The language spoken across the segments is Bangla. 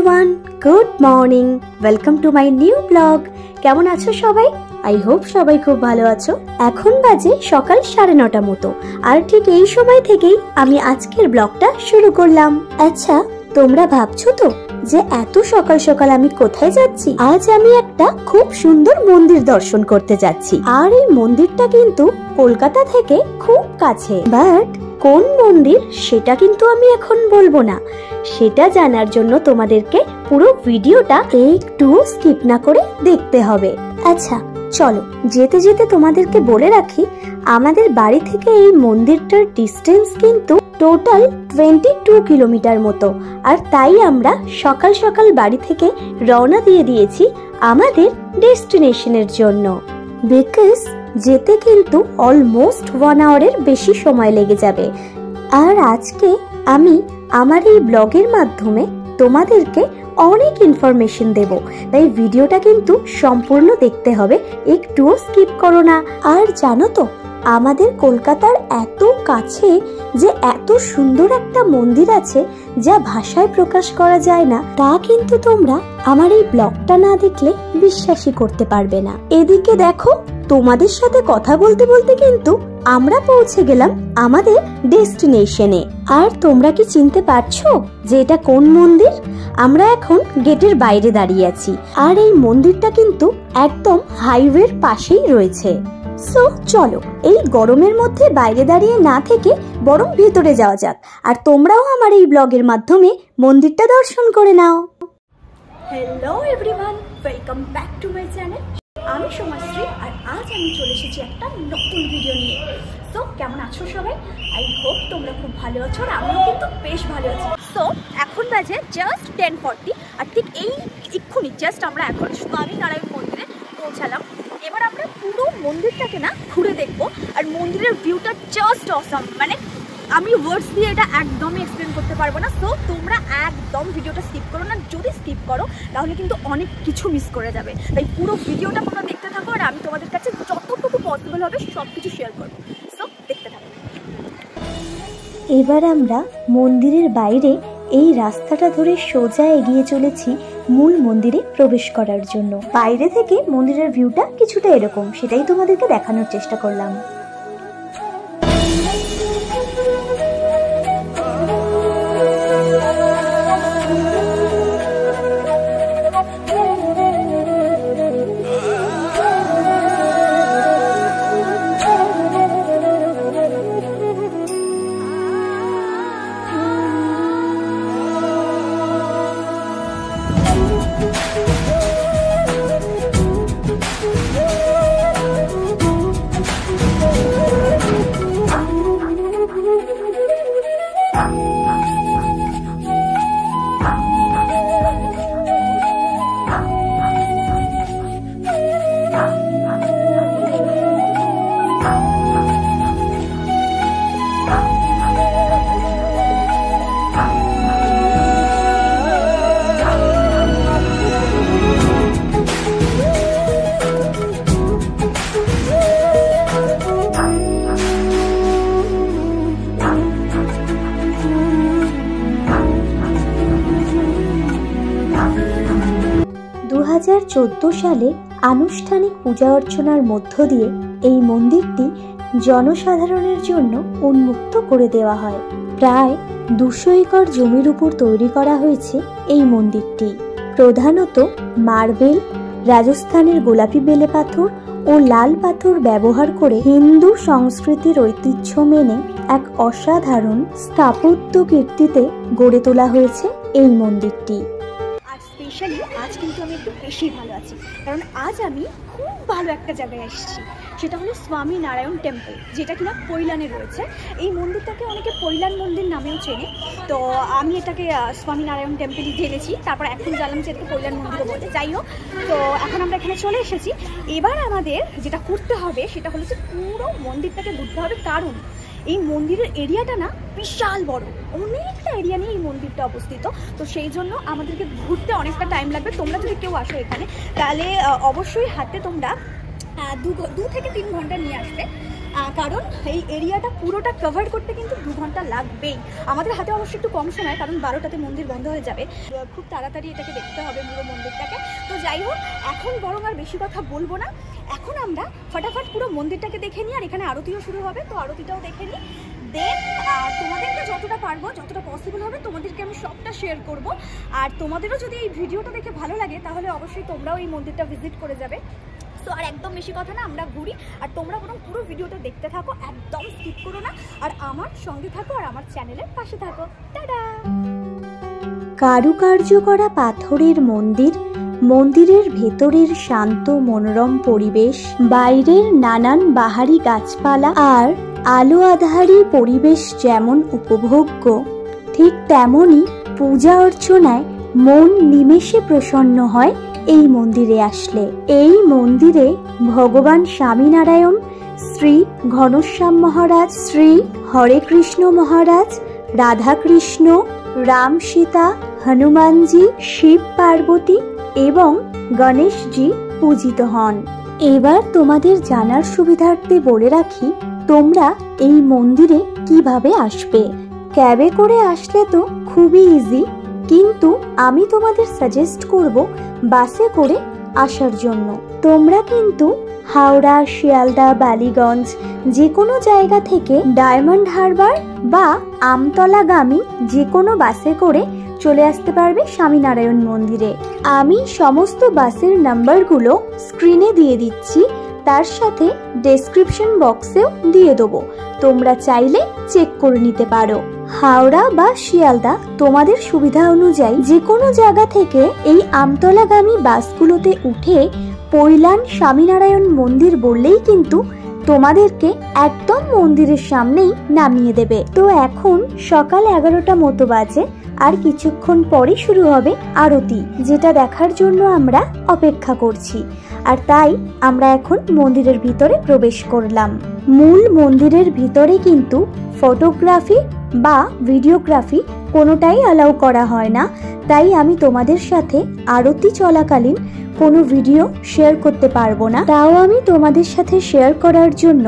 Everyone, good morning. Welcome to my new blog. কেমন আছো সবাই? আই হোপ সবাই খুব ভালো আছো। এখন বাজে সকাল 9:30 মতো, আর ঠিক এই সময় থেকেই আমি আজকের ব্লগটা শুরু করলাম। আচ্ছা, তোমরা ভাবছো তো যে এত সকাল সকাল আমি কোথায় যাচ্ছি? আজ আমি একটা খুব সুন্দর মন্দির দর্শন করতে যাচ্ছি, আর এই মন্দিরটা কিন্তু কলকাতা থেকে খুব কাছে। বাট কোন মন্দির সেটা কিন্তু আমি এখন বলবো না। সেটা জানার জন্য তোমাদেরকে পুরো ভিডিওটা একটু স্কিপ না করে দেখতে হবে। আচ্ছা চলো, যেতে যেতে তোমাদেরকে বলে রাখি, আমাদের বাড়ি থেকে এই মন্দিরটার ডিস্টেন্স কিন্তু টোটাল 22 কিলোমিটার মতো। আর তাই আমরা সকাল সকাল বাড়ি থেকে রওনা দিয়ে দিয়েছি আমাদের ডেস্টিনেশনের জন্য। বিকজ যেতে কিন্তু অলমোস্ট 1 আওয়ারের বেশি সময় লেগে যাবে। আর আজকে আমি আমার এই ব্লগের মাধ্যমে তোমাদেরকে অনেক ইনফরমেশন দেব, তাই ভিডিওটা কিন্তু সম্পূর্ণ দেখতে হবে, একটুও স্কিপ করো না। আর জানো তো, আমাদের কলকাতার এত কাছে যে এত সুন্দর একটা মন্দির আছে যা ভাষায় প্রকাশ করা যায় না, তা কিন্তু তোমরা আমার এই ব্লগটা না দেখলে বিশ্বাসই করতে পারবে না। এদিকে দেখো, তোমাদের সাথে কথা বলতে বলতে কিন্তু আমরা পৌঁছে গেলাম আমাদের ডেস্টিনেশনে। আর তোমরা কি চিনতে পারছো যে এটা কোন মন্দির? আমরা এখন গেটের বাইরে দাঁড়িয়ে আছি, আর এই মন্দিরটা কিন্তু একদম হাইওয়ের পাশেই রয়েছে। সো চলো, এই গরমের মধ্যে বাইরে দাঁড়িয়ে না থেকে বরং ভেতরে যাওয়া যাক, আর তোমরাও আমার এই ব্লগের মাধ্যমে মন্দিরটা দর্শন করে নাও। Hello everyone, welcome back to my channel. আমি সোমাশ্রী, আর আজ আমি চলে এসেছি একটা নতুন ভিডিও নিয়ে। সো কেমন আছো সবাই? আই হোপ তোমরা খুব ভালো আছো, আর আমিও কিন্তু বেশ ভালো আছি। সো এখন বাজে জাস্ট 10:40, আর ঠিক এই এক্ষুনি জাস্ট আমরা এখন স্বামী নারায়ণ মন্দিরে পৌঁছালাম। এবার আমরা পুরো মন্দিরটাকে না ঘুরে দেখবো, আর মন্দিরের ভিউটা জাস্ট অসাম। মানে আমি ওয়ার্ডস দিয়ে এটা একদমই এক্সপ্লেন করতে পারবো না। সো তোমরা একদম ভিডিওটা স্কিপ করো না। যদি স্কিপ করো তাহলে কিন্তু অনেক কিছু মিস করে যাবে, তাই পুরো ভিডিওটা তোমরা দেখতে থাকো, আর আমি তোমাদের কাছে যতটুকু পসিবল হবে সব কিছু শেয়ার করবো। সো দেখতে থাকো। এবার আমরা মন্দিরের বাইরে এই রাস্তাটা ধরে সোজা এগিয়ে চলেছি মূল মন্দিরে প্রবেশ করার জন্য। বাইরে থেকে মন্দিরের ভিউটা কিছুটা এরকম, সেটাই তোমাদেরকে দেখানোর চেষ্টা করলাম। 2014 সালে আনুষ্ঠানিক পূজা অর্চনার মধ্য দিয়ে এই মন্দিরটি জনসাধারণের জন্য উন্মুক্ত করে দেওয়া হয়। প্রায় 200 একর জমির উপর তৈরি করা হয়েছে এই মন্দিরটি। প্রধানত মার্বেল, রাজস্থানের গোলাপি বেলে পাথর ও লাল পাথর ব্যবহার করে হিন্দু সংস্কৃতির ঐতিহ্য মেনে এক অসাধারণ স্থাপত্য কীর্তিতে গড়ে তোলা হয়েছে এই মন্দিরটি। স্পেশালি আজ কিন্তু আমি একটু বেশি ভালো আছি, কারণ আজ আমি খুব ভালো একটা জায়গায় এসেছি। সেটা হলো স্বামী নারায়ণ টেম্পল, যেটা কিনা পৈলানে রয়েছে। এই মন্দিরটাকে অনেকে পৈলান মন্দির নামেও চেনে, তো আমি এটাকে স্বামী নারায়ণ টেম্পলই জেনেছি। তারপর এখন জানলাম যে এটাকে পৈলান মন্দিরও বলে। যাই হোক, তো এখন আমরা এখানে চলে এসেছি। এবার আমাদের যেটা করতে হবে সেটা হলো যে পুরো মন্দিরটাকে ঘুরতে হবে, কারণ এই মন্দিরের এরিয়াটা না বিশাল বড়, অনেকটা এরিয়া নিয়ে এই মন্দিরটা অবস্থিত। তো সেই জন্য আমাদেরকে ঘুরতে অনেকটা টাইম লাগবে। তোমরা যদি কেউ আসো এখানে, তাহলে অবশ্যই হাতে তোমরা 2 থেকে 3 ঘন্টা নিয়ে আসবে। কারণ এই এরিয়াটা পুরোটা কভার করতে কিন্তু 2 ঘন্টা লাগবেই। আমাদের হাতে অবশ্যই একটু কম সময়, কারণ 12টাতে মন্দির বন্ধ হয়ে যাবে, খুব তাড়াতাড়ি এটাকে দেখতে হবে পুরো মন্দিরটাকে। তো যাই হোক, এখন বরং আর বেশি কথা বলবো না, এখন আমরা ফটাফট পুরো মন্দিরটাকে দেখে নিই। আর এখানে আরতিও শুরু হবে, তো আরতিটাও দেখে নিই। দেন তোমাদেরকে যতটা পারবো, যতটা পসিবল হবে তোমাদেরকে আমি সবটা শেয়ার করব। আর তোমাদেরও যদি এই ভিডিওটা দেখে ভালো লাগে তাহলে অবশ্যই তোমরাও এই মন্দিরটা ভিজিট করে যাবে। সো আর একদম বেশি কথা না, আমরা ঘুরি আর তোমরা বরং পুরো ভিডিওটা দেখতে থাকো, একদম স্কিপ করো না, আর আমার সঙ্গে থাকো আর আমার চ্যানেলের পাশে থাকো। টাটা। কারুকার্য করা পাথরের মন্দির, মন্দিরের ভেতরের শান্ত মনোরম পরিবেশ, বাইরের নানান বাহারি গাছপালা আর আলো আধারি পরিবেশ যেমন উপভোগ্য, ঠিক তেমনই পূজা অর্চনায় মন নিমেষে প্রসন্ন হয় এই মন্দিরে আসলে। এই মন্দিরে ভগবান স্বামীনারায়ণ, শ্রী ঘনশ্যাম মহারাজ, শ্রী হরে কৃষ্ণ মহারাজ, রাধাকৃষ্ণ, রাম সীতা, হনুমানজি, শিব পার্বতী এবং গণেশজি পূজিত হন। এবার তোমাদের জানার সুবিধার্থে বলে রাখি, তোমরা এই মন্দিরে কিভাবে আসবে। ক্যাবে করে আসলে তো খুবই ইজি, কিন্তু আমি তোমাদের সাজেস্ট করব বাসে করে আসার জন্য। তোমরা কিন্তু হাওড়া, শিয়ালদা, বালিগঞ্জ যে কোনো জায়গা থেকে ডায়মন্ড হারবার বা আমতলাগামী যে কোনো বাসে করে চলে আসতে পারবে স্বামীনারায়ণ মন্দিরে। আমি সমস্ত বাসের নাম্বারগুলো স্ক্রিনে দিয়ে দিচ্ছি, তার সাথে ডেসক্রিপশন বক্সেও দিয়ে দেবো, তোমরা চাইলে চেক করে নিতে পারো। হাওড়া বা শিয়ালদা তোমাদের সুবিধা অনুযায়ী যে কোনো জায়গা থেকে এই আমতলাগামী বাসগুলোতে উঠে পৈলান স্বামীনারায়ণ মন্দির বললেই কিন্তু তোমাদেরকে একদম মন্দিরের সামনেই নামিয়ে দেবে। তো এখন সকাল 11টা মতো বাজে, আর কিছুক্ষণ পরে শুরু হবে আরতি, যেটা দেখার জন্য আমরা অপেক্ষা করছি। আর তাই আমরা এখন মন্দিরের ভিতরে প্রবেশ করলাম। মূল মন্দিরের ভিতরে কিন্তু ফটোগ্রাফি বা ভিডিওগ্রাফি কোনোটাই অ্যালাউ করা হয় না, তাই আমি তোমাদের সাথে আরতি চলাকালীন কোনো ভিডিও শেয়ার করতে পারবো না। তাও আমি তোমাদের সাথে শেয়ার করার জন্য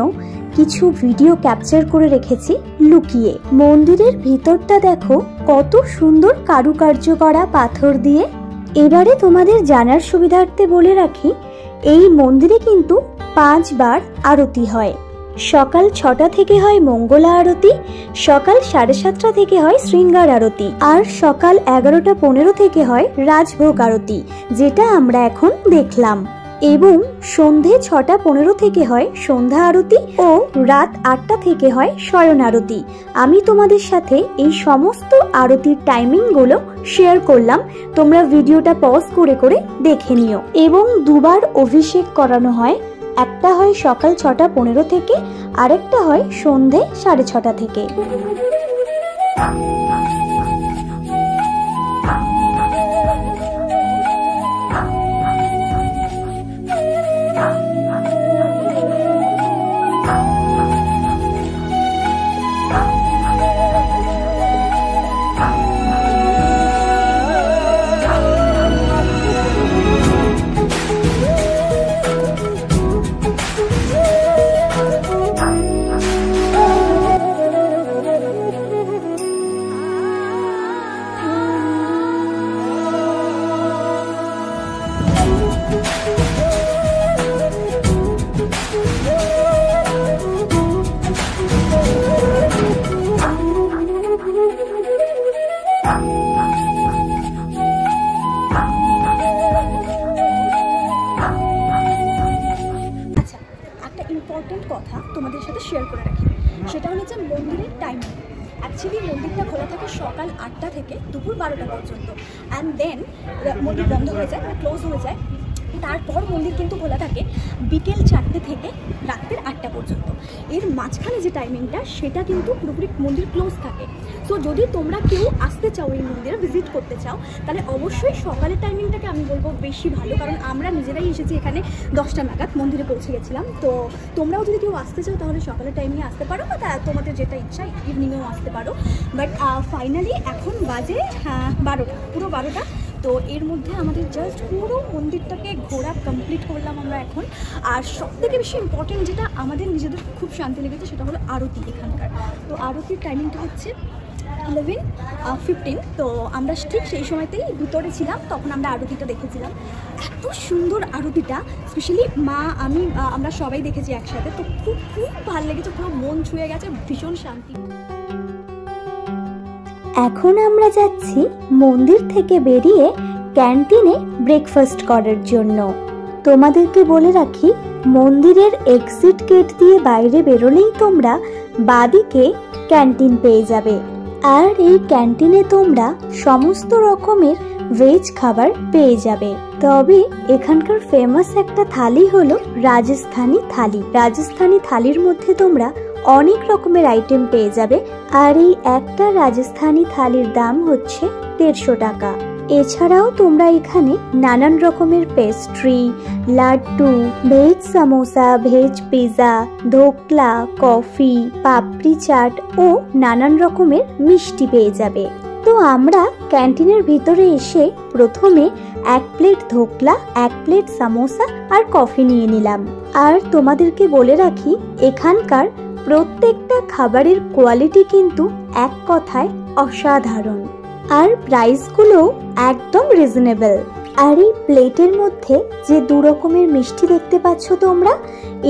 কিছু ভিডিও ক্যাপচার করে রেখেছি লুকিয়ে। মন্দিরের ভিতরটা দেখো কত সুন্দর কারুকার্য করা পাথর দিয়ে। এবারে তোমাদের জানার সুবিধার্থে বলে রাখি, এই মন্দিরে কিন্তু 5 বার আরতি হয়। সকাল 6টা থেকে হয় মঙ্গলা আরতি, সকাল 7:30 থেকে হয় শৃঙ্গার আরতি, আর সকাল 11:15 থেকে হয় রাজভোগ আরতি, যেটা আমরা এখন দেখলাম। এবং সন্ধে 6:15 থেকে হয় সন্ধ্যা আরতি ও রাত 8টা থেকে হয় শয়ন আরতি। আমি তোমাদের সাথে এই সমস্ত আরতির টাইমিং গুলো শেয়ার করলাম, তোমরা ভিডিওটা পজ করে করে দেখে নিও। এবং 2 বার অভিষেক করানো হয়, একটা হয় সকাল 6:15 থেকে, আরেকটা হয় সন্ধে 6:30 থেকে। ইম্পর্টেন্ট কথা তোমাদের সাথে শেয়ার করে রাখি, সেটা হচ্ছে মন্দিরের টাইমিং। অ্যাকচুয়ালি মন্দিরটা খোলা থাকে সকাল 8টা থেকে দুপুর 12টা পর্যন্ত, অ্যান্ড দেন মন্দির বন্ধ হয়ে যায়, মানে ক্লোজ হয়ে যায়। তারপর মন্দির কিন্তু খোলা থাকে বিকেল 4টে থেকে রাতের 8টা পর্যন্ত। এর মাঝখানে যে টাইমিংটা সেটা কিন্তু পুরোপুরি মন্দির ক্লোজ থাকে। সো যদি তোমরা কেউ আসতে চাও এই মন্দিরে ভিজিট করতে চাও, তাহলে অবশ্যই সকালের টাইমিংটাকে আমি বলবো বেশি ভালো, কারণ আমরা নিজেরাই এসেছি এখানে 10টা নাগাদ মন্দিরে পৌঁছে গেছিলাম। তো তোমরাও যদি কেউ আসতে চাও তাহলে সকালের টাইমিংয়ে আসতে পারো, বা তোমাদের যেটা ইচ্ছা ইভিনিংয়েও আসতে পারো। বাট ফাইনালি এখন বাজে 12টা, পুরো 12টা। তো এর মধ্যে আমাদের জাস্ট পুরো মন্দিরটাকে ঘোরা কমপ্লিট করলাম আমরা এখন। আর সবথেকে বেশি ইম্পর্টেন্ট যেটা আমাদের নিজেদের খুব শান্তি লেগেছে সেটা হলো আরতি এখানকার। তো আরতির টাইমিংটা হচ্ছে 11:15। তো আমরা ঠিক সেই সময়তেই ভিতরে ছিলাম, তখন আমরা আরতিটা দেখেছিলাম। এত সুন্দর আরতিটা, স্পেশালি মা আমরা সবাই দেখেছি একসাথে। তো খুব খুব ভালো লেগেছে, পুরো মন ছুঁয়ে গেছে, ভীষণ শান্তি। এখন আমরা যাচ্ছি মন্দির থেকে বেরিয়ে ক্যান্টিনে ব্রেকফাস্ট করার জন্য। তোমাদেরকে বলে রাখি, মন্দিরের এক্সিট গেট দিয়ে বাইরে বেরোলেই তোমরা বাদিকে ক্যান্টিন পেয়ে যাবে। আর এই ক্যান্টিনে তোমরা সমস্ত রকমের ভেজ খাবার পেয়ে যাবে। তবে এখানকার ফেমাস একটা থালি হলো রাজস্থানি থালি। রাজস্থানি থালির মধ্যে তোমরা অনেক রকমের আইটেম পেয়ে যাবে। আর এই একটা রাজস্থানি থালির দাম হচ্ছে 150 টাকা। এছাড়াও তোমরা এখানে নানান রকমের pastry, laddoo, veg samosa, veg pizza, dhokla, coffee, papdi chaat ও নানান রকমের মিষ্টি পেয়ে যাবে। তো আমরা ক্যান্টিনের ভিতরে এসে প্রথমে 1 প্লেট ধোকলা, 1 প্লেট সামোসা আর কফি নিয়ে নিলাম। আর তোমাদেরকে বলে রাখি, এখানকার প্রত্যেকটা খাবারের কোয়ালিটি কিন্তু এক কথায় অসাধারণ। আর প্রাইসগুলো একদম রিজনেবল। আর এই প্লেটের মধ্যে যে 2 রকমের মিষ্টি দেখতে পাচ্ছ তোমরা,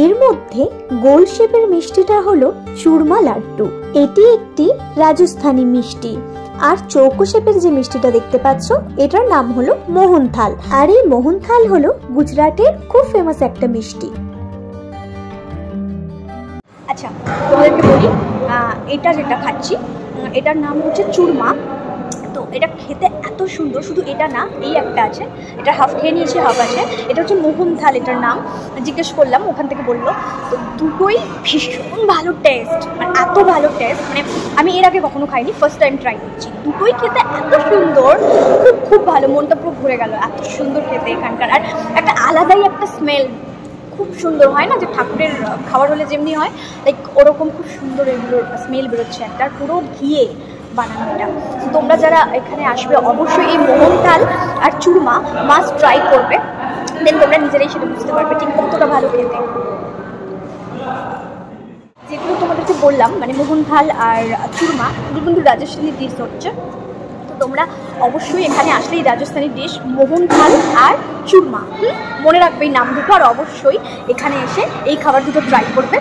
এর মধ্যে গোল শেপের মিষ্টিটা হলো চুরমা লাড্ডু। এটি একটি রাজস্থানী মিষ্টি। আর চৌকো শেপের যে মিষ্টিটা দেখতে পাচ্ছ, এটার নাম হলো মোহনথাল। আর এই মোহনথাল হলো গুজরাটের খুব ফেমাস একটা মিষ্টি। আচ্ছা, তোমাদেরকে বলি, এটা যেটা খাচ্ছি এটার নাম হচ্ছে চুরমা। তো এটা খেতে এত সুন্দর, শুধু এটা না, এই একটা আছে, এটা হাফ খেয়ে নিয়েছি, হাফ আছে। এটা হচ্ছে মোহনথাল এটার নাম। জিজ্ঞেস করলাম, ওখান থেকে বললো। তো দুটোই ভীষণ ভালো টেস্ট, মানে এত ভালো টেস্ট, মানে আমি এর আগে কখনো খাইনি, ফার্স্ট টাইম ট্রাই করছি। দুটোই খেতে এত সুন্দর, খুব খুব ভালো, মনটা পুরো ভরে গেল, এত সুন্দর খেতে এখানকার। আর একটা আলাদাই একটা স্মেল, খুব সুন্দর হয় না যে ঠাকুরের খাবার হলে যেমনি হয়, লাইক ওরকম খুব সুন্দর এগুলোর স্মেল বেরোচ্ছে একটা, পুরো ঘিয়ে বানানোটা। তো তোমরা যারা এখানে আসবে অবশ্যই এই মোহনথাল আর চুরমা মাস্ট ট্রাই করবে, দেন তোমরা নিজেরাই সেটা বুঝতে পারবে ঠিক কতটা ভালো খেতে। যেগুলো তোমাদেরকে বললাম, মানে মোহনথাল আর চুরমা, এগুলো কিন্তু রাজস্থানী ডিশ হচ্ছে। তো তোমরা অবশ্যই এখানে আসলে এই রাজস্থানী ডিশ মোহনথাল আর চুরমা মনে রাখবে এই নাম দুটো। আর অবশ্যই এখানে এসে এই খাবার দুটো ট্রাই করবে,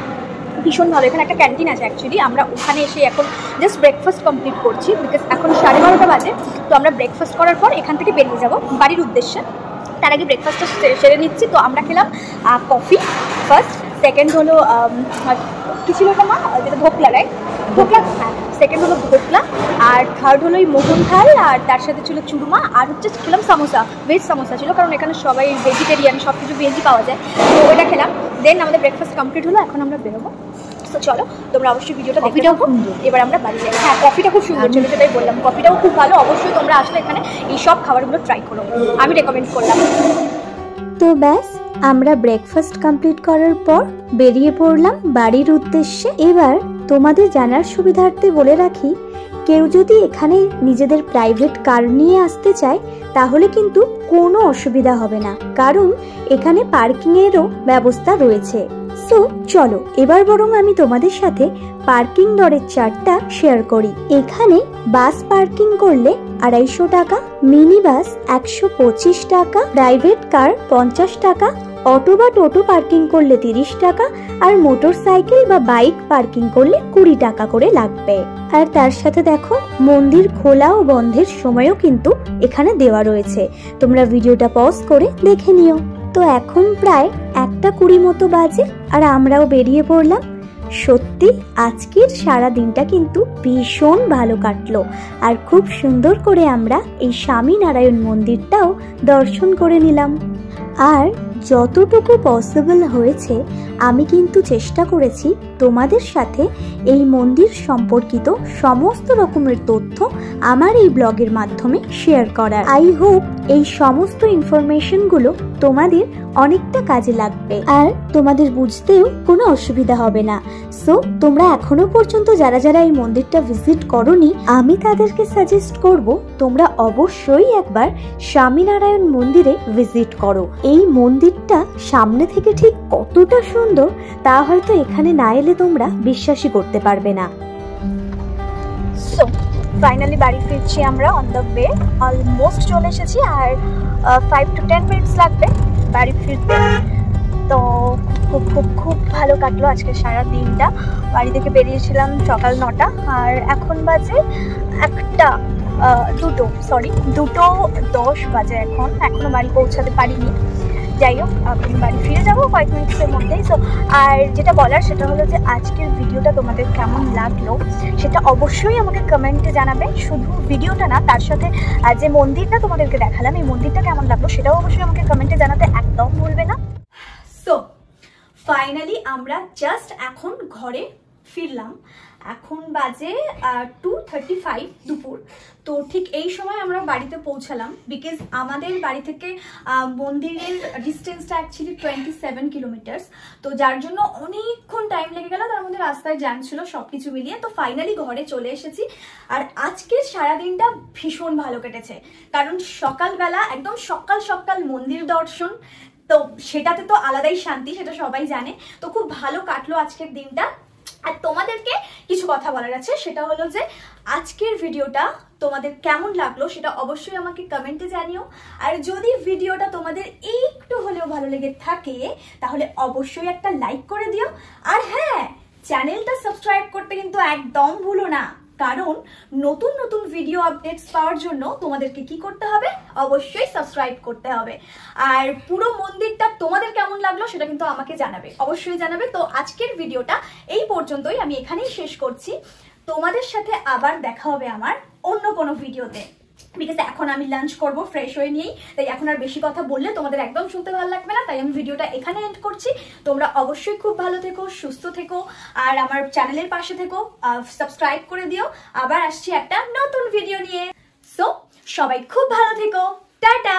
ভীষণ ভালো। এখানে একটা ক্যান্টিন আছে অ্যাকচুয়ালি, আমরা ওখানে এসে এখন জাস্ট ব্রেকফাস্ট কমপ্লিট করছি, বিকজ এখন 12:30 বাজে। তো আমরা ব্রেকফাস্ট করার পর এখান থেকে বেরিয়ে যাব বাড়ির উদ্দেশ্যে। তার আগে ব্রেকফাস্টটা সেরে নিচ্ছি। তো আমরা খেলাম কফি ফার্স্ট, সেকেন্ড হলো কী ছিল ওটা মা, যেটা ধোকলা, রাইট? ধোকলা, হ্যাঁ, সেকেন্ড হলো ধোকলা, আর থার্ড হলো এই মোহনথাল, আর তার সাথে ছিল চুরমা, আর হচ্ছে খেলাম সামোসা, ভেজ সামোসা ছিল, কারণ এখানে সবাই ভেজিটেরিয়ান, সব কিছু ভেজই পাওয়া যায়। তো ওইটা খেলাম, দেন আমাদের ব্রেকফাস্ট কমপ্লিট হলো। এখন আমরা বেরোবো। তো চলো, তোমরা অবশ্যই ভিডিওটা দেখে যাও। এবার আমরা বাড়ি যাই। হ্যাঁ, কফিটা খুব সুন্দর ছিল, সেটাই বললাম, কফিটাও খুব ভালো। অবশ্যই তোমরা আসলে এখানে এই সব খাবারগুলো ট্রাই করো, আমি রেকমেন্ড করলাম। তো ব্যাস, আমরা ব্রেকফাস্ট কমপ্লিট করার পর বেরিয়ে পড়লাম বাড়ির উদ্দেশ্যে। এবার তোমাদের জানার সুবিধার্থে বলে রাখি, কেউ যদি এখানে নিজেদের প্রাইভেট কার নিয়ে আসতে চায় তাহলে কিন্তু কোনো অসুবিধা হবে না, কারণ এখানে পার্কিংয়েরও ব্যবস্থা রয়েছে। সো চলো এবার বরং আমি তোমাদের সাথে পার্কিং দরের চার্টটা শেয়ার করি। এখানে বাস পার্কিং করলে 250 টাকা, মিনি বাস 125 টাকা, প্রাইভেট কার 50 টাকা, অটো বা টোটো পার্কিং করলে 30 টাকা, আর মোটর সাইকেল বা বাইক পার্কিং করলে 20 টাকা করে লাগবে। আর তার সাথে দেখো, মন্দির খোলা ও বন্ধের সময়ও কিন্তু এখানে দেওয়া রয়েছে, তোমরা ভিডিওটা পজ করে দেখে নিও। তো এখন প্রায় 1:20 মতো বাজে, আর আমরাও বেরিয়ে পড়লাম। সত্যি আজকের সারা দিনটা কিন্তু ভীষণ ভালো কাটলো, আর খুব সুন্দর করে আমরা এই স্বামীনারায়ণ মন্দিরটাও দর্শন করে নিলাম। আর যতটুকু পসিবল হয়েছে আমি কিন্তু চেষ্টা করেছি তোমাদের সাথে এই মন্দির সম্পর্কিত সমস্ত রকমের তথ্য আমার এই ব্লগের মাধ্যমে শেয়ার করার। আই হোপ এই সমস্ত ইনফরমেশনগুলো তোমাদের অনেকটা কাজে লাগবে আর তোমাদের বুঝতেও কোনো অসুবিধা হবে না। সো তোমরা এখনো পর্যন্ত যারা যারা এই মন্দিরটা ভিজিট করোনি, আমি তাদেরকে সাজেস্ট করব তোমরা অবশ্যই একবার স্বামীনারায়ণ মন্দিরে ভিজিট করো। এই মন্দিরটা সামনে থেকে ঠিক কতটা সুন্দর তা হয়তো এখানে না এলে তোমরা বিশ্বাসই করতে পারবে না। সো ফাইনালি বাড়ি ফিরছি আমরা, অন দ্য ওয়ে, অলমোস্ট চলে এসেছি আর 5 to 10 মিনিটস লাগবে বাড়ি ফিরতে। তো খুব খুব খুব ভালো কাটলো আজকে সারা দিনটা। বাড়ি থেকে বেরিয়েছিলাম সকাল 9টা আর এখন বাজে 2:10 বাজে। এখনো বাড়ি পৌঁছাতে পারিনি। যাই হোক, আমি বাড়ি ফিরে যাবো কয়েক মিনিটের মধ্যেই। সো আর যেটা বলার সেটা হলো যে আজকের ভিডিওটা তোমাদের কেমন লাগলো সেটা অবশ্যই আমাকে কমেন্টে জানাবে। শুধু ভিডিওটা না, তার সাথে যে মন্দিরটা তোমাদেরকে দেখালাম এই মন্দিরটা কেমন লাগলো সেটাও অবশ্যই আমাকে কমেন্টে জানাতে একদম ভুলবে না। সো ফাইনালি আমরা জাস্ট এখন ঘরে ফিরলাম। এখন বাজে 2:35 দুপুর। তো ঠিক এই সময় আমরা বাড়িতে পৌঁছালাম, বিকজ আমাদের বাড়ি থেকে মন্দিরের ডিস্টেন্সটা অ্যাকচুয়ালি 27 কিলোমিটার্স। তো যার জন্য অনেকক্ষণ টাইম লেগে গেল, তার মধ্যে রাস্তায় জ্যাম ছিল, সবকিছু মিলিয়ে। তো ফাইনালি ঘরে চলে এসেছি আর আজকে সারাদিনটা ভীষণ ভালো কেটেছে, কারণ সকালবেলা একদম সকাল সকাল মন্দির দর্শন, তো সেটাতে তো আলাদাই শান্তি, সেটা সবাই জানে। তো খুব ভালো কাটলো আজকের দিনটা। আর তোমাদেরকে কিছু কথা বলার আছে, সেটা হলো যে আজকের ভিডিওটা তোমাদের কেমন লাগলো সেটা অবশ্যই আমাকে কমেন্টে জানিও। আর যদি ভিডিওটা তোমাদের একটু হলেও ভালো লেগে থাকে তাহলে অবশ্যই একটা লাইক করে দিও। আর হ্যাঁ, চ্যানেলটা সাবস্ক্রাইব করতে কিন্তু একদম ভুলো না, কারণ নতুন নতুন ভিডিও আপডেটস পাওয়ার জন্য তোমাদেরকে কি করতে হবে, অবশ্যই সাবস্ক্রাইব করতে হবে। আর পুরো মন্দিরটা তোমাদের কেমন লাগলো সেটা কিন্তু আমাকে জানাবে, অবশ্যই জানাবে। তো আজকের ভিডিওটা এই পর্যন্তই, আমি এখানেই শেষ করছি। তোমাদের সাথে আবার দেখা হবে আমার অন্য কোনো ভিডিওতে, বিকজ এখন আমি লাঞ্চ করব ফ্রেশ হয়ে নিয়েই, তাই এখন আর বেশি কথা বললে তোমাদের একদম শুনতে ভালো লাগবে না, তাই আমি ভিডিওটা এখানে এন্ড করছি। তোমরা অবশ্যই খুব ভালো থেকো, সুস্থ থেকো আর আমার চ্যানেলের পাশে থেকো, সাবস্ক্রাইব করে দিও। আবার আসছি একটা নতুন ভিডিও নিয়ে। সো সবাই খুব ভালো থেকো, টাটা।